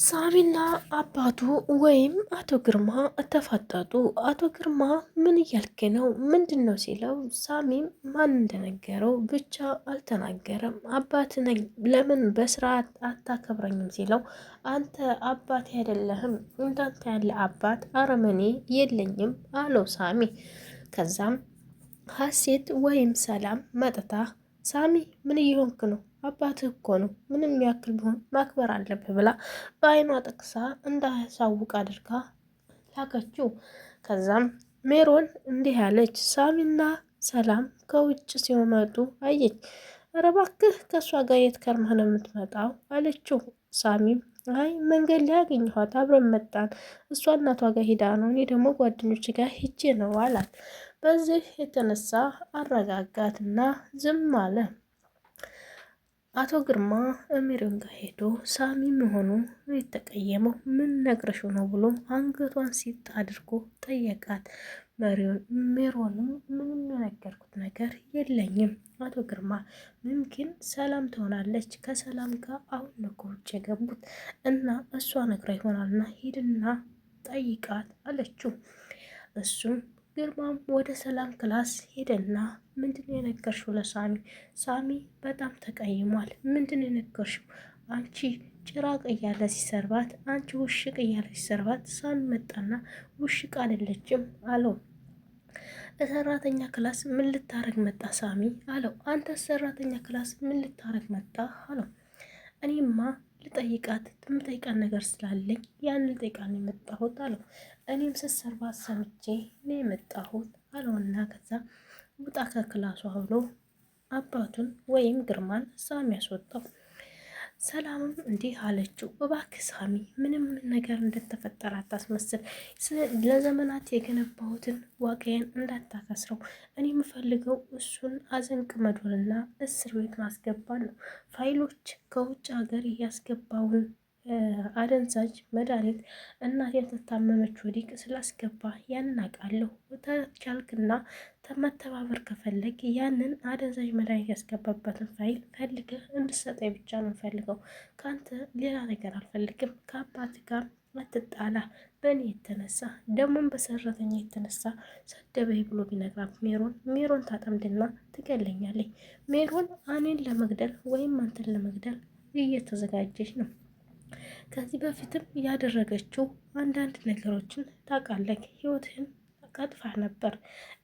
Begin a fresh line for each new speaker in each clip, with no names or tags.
ሳሚና አባቱ ወይም አቶ ግርማ ተፋጠጡ። አቶ ግርማ ምን እያልክ ነው? ምንድን ነው ሲለው፣ ሳሚም ማን እንደነገረው ብቻ አልተናገረም። አባት ለምን በስርዓት አታከብረኝም ሲለው፣ አንተ አባት አይደለህም፣ እንዳንተ ያለ አባት አረመኔ የለኝም አለው ሳሚ። ከዛም ሀሴት ወይም ሰላም መጥታ ሳሚ ምን እየሆንክ ነው? አባትህ እኮ ነው፣ ምንም ያክል ቢሆን ማክበር አለብህ ብላ በአይኗ ጠቅሳ እንዳያሳውቅ አድርጋ ላከችው። ከዛም ሜሮን እንዲህ ያለች፣ ሳሚና ሰላም ከውጭ ሲመጡ አየች። ኧረ እባክህ ከእሷ ጋር የት ከርመህ ነው የምትመጣው አለችው። ሳሚም አይ መንገድ ላይ ያገኘኋት አብረን መጣን፣ እሷ እናቷ ጋር ሄዳ ነው፣ እኔ ደግሞ ጓደኞች ጋር ሄጄ ነው አላት። በዚህ የተነሳ አረጋጋትና ዝም አለ። አቶ ግርማ ሜሮን ጋር ሄዶ ሳሚ መሆኑ የተቀየመው ምን ነግረሽው ነው ብሎ አንገቷን ሲጥ አድርጎ ጠየቃት። ሜሮንም ምንም የነገርኩት ነገር የለኝም አቶ ግርማ፣ ምምኪን ሰላም ትሆናለች፣ ከሰላም ጋር አሁን ነው ከውጭ የገቡት እና እሷ ነግራ ይሆናልና ሂድና ጠይቃት አለችው። እሱም ግርማም ወደ ሰላም ክላስ ሄደና ምንድን የነገርሽው ለሳሚ? ሳሚ በጣም ተቀይሟል። ምንድን የነገርሽው? አንቺ ጭራቅ እያለ ሲሰርባት፣ አንቺ ውሽቅ እያለ ሲሰርባት፣ ሳሚ መጣና ውሽቅ አይደለችም አለው። ሰራተኛ ክላስ ምን ልታረግ መጣ ሳሚ አለው። አንተ ሰራተኛ ክላስ ምን ልታረግ መጣ አለው። እኔማ ልጠይቃት የምጠይቃት ነገር ስላለኝ ያን ልጠይቃት ነው የመጣሁት አለው። እኔም ስትሰርባት ሰምቼ ነው የመጣሁት አለውና ከዛ ውጣ ከክላሷ ብሎ አባቱን ወይም ግርማን ሳሚ ያስወጣው። ሰላምም እንዲህ አለችው፣ እባክህ ሳሚ ምንም ነገር እንደተፈጠረ አታስመስል። ለዘመናት የገነባሁትን ዋጋዬን እንዳታከስረው። እኔ የምፈልገው እሱን አዘንቅ መዶንና እስር ቤት ማስገባት ነው። ፋይሎች ከውጭ ሀገር እያስገባውን አደንዛዥ መድኃኒት እናቴ ተታመመች ወዲቅ ስላስገባ ያናቃለሁ። ተቻልክና መተባበር ከፈለግ ያንን አደንዛዥ መድኃኒት ያስገባበትን ፋይል ፈልገህ እንድሰጠኝ ብቻ ነው ፈልገው። ከአንተ ሌላ ነገር አልፈልግም። ከአባት ጋር አትጣላ። በእኔ የተነሳ ደግሞም በሰራተኛ የተነሳ ሰደበኝ ብሎ ቢነግራት ሜሮን ታጠምድና ትገለኛለች። ሜሮን እኔን ለመግደል ወይም አንተን ለመግደል እየተዘጋጀች ነው። ከዚህ በፊትም ያደረገችው አንዳንድ ነገሮችን ታውቃለህ። ህይወትህን ቀጥፋ ነበር።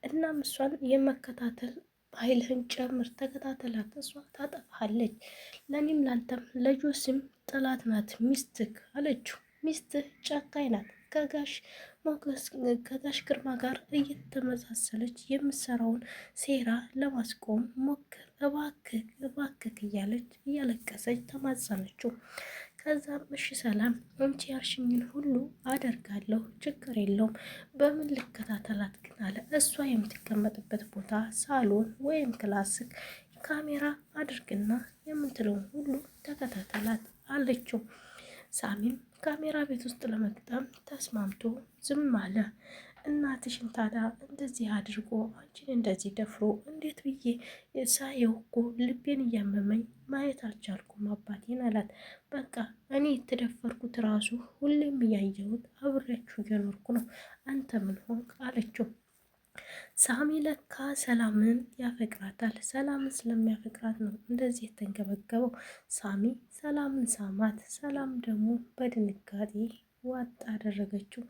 እናም እሷን የመከታተል ኃይልህን ጨምር፣ ተከታተላት፣ እሷ ታጠፋለች። ለእኔም ላንተም ለጆሲም ጥላት ናት ሚስትህ አለችው። ሚስትህ ጨካኝ ናት። ከጋሽ ግርማ ጋር እየተመሳሰለች የምሰራውን ሴራ ለማስቆም ሞክር እባክህ እባክህ እያለች እያለቀሰች ተማጸነችው። ከዛም እሺ ሰላም አንቺ ያልሽኝን ሁሉ አደርጋለሁ፣ ችግር የለውም። በምን ልከታተላት ግን አለ። እሷ የምትቀመጥበት ቦታ ሳሎን ወይም ክላስክ ካሜራ አድርግና የምትለውን ሁሉ ተከታተላት አለችው። ሳሚም ካሜራ ቤት ውስጥ ለመግጠም ተስማምቶ ዝም አለ። እናትሽን ታዲያ እንደዚህ አድርጎ አንቺን እንደዚህ ደፍሮ እንዴት ብዬ ሳየው እኮ ልቤን እያመመኝ ማየት አልቻልኩም አባቴን አላት። በቃ እኔ የተደፈርኩት ራሱ ሁሌም እያየሁት አብሬያችሁ እየኖርኩ ነው፣ አንተ ምን ሆንክ አለችው። ሳሚ ለካ ሰላምን ያፈቅራታል። ሰላምን ስለሚያፈቅራት ነው እንደዚህ የተንገበገበው። ሳሚ ሰላምን ሳማት። ሰላም ደግሞ በድንጋጤ ዋጥ አደረገችው።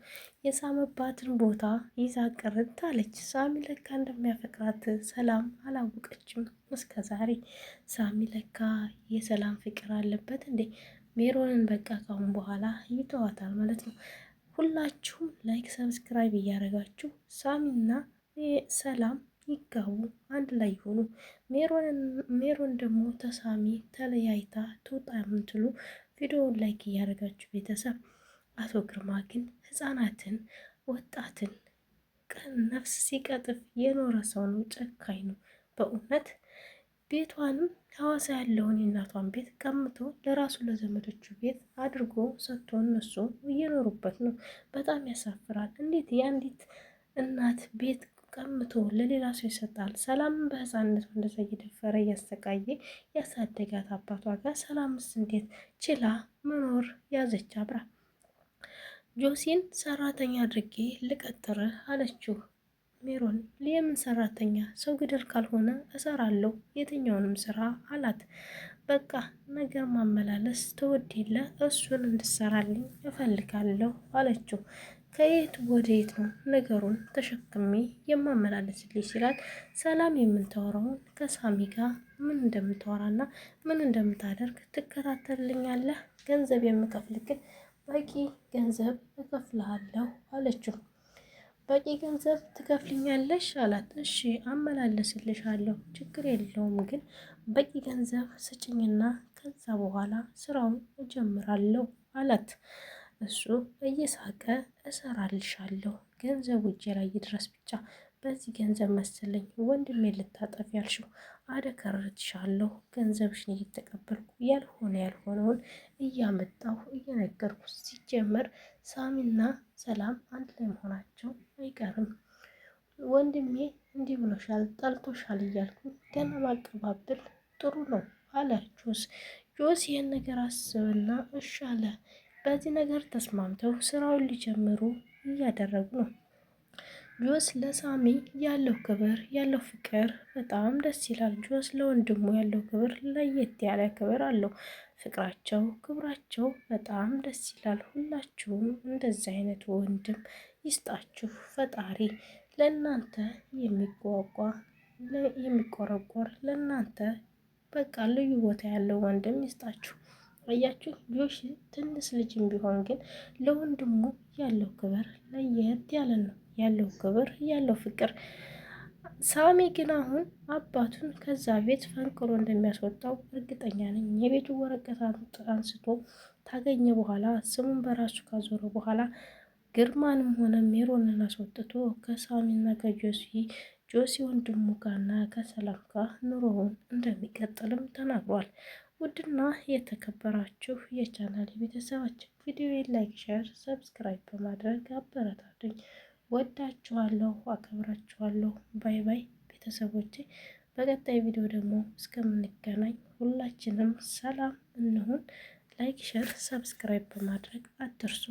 የሳመባትን ቦታ ይዛ ቅርት አለች። ሳሚ ለካ እንደሚያፈቅራት ሰላም አላወቀችም እስከ ዛሬ። ሳሚ ለካ የሰላም ፍቅር አለበት እንዴ! ሜሮንን በቃ ካሁን በኋላ ይተዋታል ማለት ነው። ሁላችሁም ላይክ ሰብስክራይብ እያደረጋችሁ ሳሚና ሰላም ይጋቡ፣ አንድ ላይ ይሆኑ። ሜሮን ደግሞ ተሳሚ ተለያይታ ትውጣ የምትሉ ቪዲዮውን ላይክ እያደረጋችሁ ቤተሰብ። አቶ ግርማ ግን ህፃናትን ወጣትን ቀን ነፍስ ሲቀጥፍ የኖረ ሰው ነው። ጨካኝ ነው በእውነት። ቤቷንም ሐዋሳ ያለውን የእናቷን ቤት ቀምቶ ለራሱ ለዘመዶቹ ቤት አድርጎ ሰጥቶ እነሱ እየኖሩበት ነው። በጣም ያሳፍራል። እንዴት የአንዲት እናት ቤት ቀምቶ ለሌላ ሰው ይሰጣል። ሰላምን በህፃንነቱ እንደዛ እየደፈረ እያሰቃየ ያሳደጋት አባቷ ጋር ሰላምስ እንዴት ችላ መኖር ያዘች አብራ። ጆሲን ሰራተኛ አድርጌ ልቀጥርህ አለችው። ሜሮን የምን ሰራተኛ? ሰው ግደል ካልሆነ እሰራለሁ የትኛውንም ስራ አላት። በቃ ነገር ማመላለስ ተወድ የለ እሱን እንድሰራልኝ እፈልጋለሁ አለችው። ከየት ወደ የት ነው ነገሩን ተሸክሜ የማመላለስልኝ ሲላት፣ ሰላም የምታወራውን ከሳሚ ጋር ምን እንደምታወራና ምን እንደምታደርግ ትከታተልኛለህ፣ ገንዘብ የምከፍልህ በቂ ገንዘብ እከፍልሃለሁ አለችው። በቂ ገንዘብ ትከፍልኛለሽ አላት። እሺ አመላለስልሻለሁ ችግር የለውም፣ ግን በቂ ገንዘብ ስጭኝና ከዛ በኋላ ስራውን እጀምራለሁ አላት። እሱ እየሳቀ እሰራልሻለሁ ገንዘቡ እጄ ላይ ይድረስ ብቻ፣ በዚህ ገንዘብ መሰለኝ ወንድሜ ልታጠፍ ያልሽው፣ አደከርትሻለሁ ገንዘብሽን እየተቀበልኩ ያልሆነውን እያመጣሁ እየነገርኩ። ሲጀመር ሳሚና ሰላም አንድ ላይ መሆናቸው አይቀርም። ወንድሜ እንዲህ ብሎሻል ጠልቶሻል እያልኩ ገና ማቀባበል ጥሩ ነው አለ ጆስ። ጆስ ይህን ነገር አስብና እሺ አለ። በዚህ ነገር ተስማምተው ስራውን ሊጀምሩ እያደረጉ ነው። ጆስ ለሳሚ ያለው ክብር ያለው ፍቅር በጣም ደስ ይላል። ጆስ ለወንድሙ ያለው ክብር ለየት ያለ ክብር አለው። ፍቅራቸው ክብራቸው በጣም ደስ ይላል። ሁላችሁም እንደዚህ አይነት ወንድም ይስጣችሁ ፈጣሪ። ለእናንተ የሚጓጓ የሚቆረቆር ለእናንተ በቃ ልዩ ቦታ ያለው ወንድም ይስጣችሁ። አያችሁ ጆሽ ትንሽ ልጅም ቢሆን ግን ለወንድሙ ያለው ክብር ለየት ያለ ነው። ያለው ክብር ያለው ፍቅር። ሳሚ ግን አሁን አባቱን ከዛ ቤት ፈንቅሎ እንደሚያስወጣው እርግጠኛ ነኝ። የቤቱ ወረቀት አንስቶ ታገኘ በኋላ ስሙን በራሱ ካዞረ በኋላ ግርማንም ሆነ ሜሮንን አስወጥቶ ከሳሚና ከጆሲ ወንድሙ ጋርና ከሰላም ጋር ኑሮውን እንደሚቀጥልም ተናግሯል። ውድና የተከበራችሁ የቻናል ቤተሰባችን ቪዲዮ ላይክ፣ ሼር፣ ሰብስክራይብ በማድረግ አበረታቱኝ። ወዳችኋለሁ፣ አከብራችኋለሁ። ባይ ባይ ቤተሰቦቼ። በቀጣይ ቪዲዮ ደግሞ እስከምንገናኝ ሁላችንም ሰላም እንሁን። ላይክ፣ ሼር፣ ሰብስክራይብ በማድረግ አትርሱ።